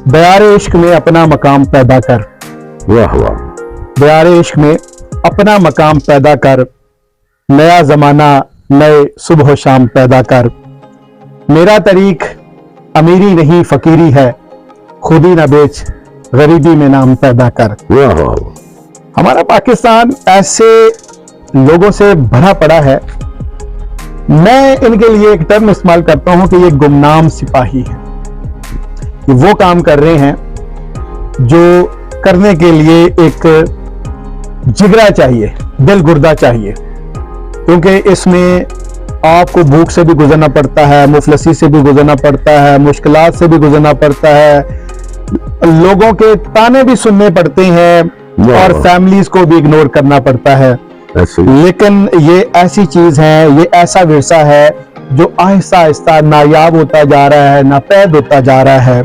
बयारे इश्क में अपना मकाम पैदा कर, वाह वाह। बयारे इश्क में अपना मकाम पैदा कर, नया जमाना नए सुबह शाम पैदा कर। मेरा तरीक अमीरी नहीं फकीरी है, खुद ही न बेच गरीबी में नाम पैदा कर। वाह वाह। हमारा पाकिस्तान ऐसे लोगों से भरा पड़ा है, मैं इनके लिए एक टर्म इस्तेमाल करता हूं कि ये गुमनाम सिपाही है। ये वो काम कर रहे हैं जो करने के लिए एक जिगरा चाहिए, दिल गुर्दा चाहिए, क्योंकि इसमें आपको भूख से भी गुजरना पड़ता है, मुफलसी से भी गुजरना पड़ता है, मुश्किलात से भी गुजरना पड़ता है, लोगों के ताने भी सुनने पड़ते हैं और फैमिलीज को भी इग्नोर करना पड़ता है। लेकिन ये ऐसी चीज है, ये ऐसा विरसा है जो आहिस्ता आहिस्ता नायाब होता जा रहा है, नापैद होता जा रहा है।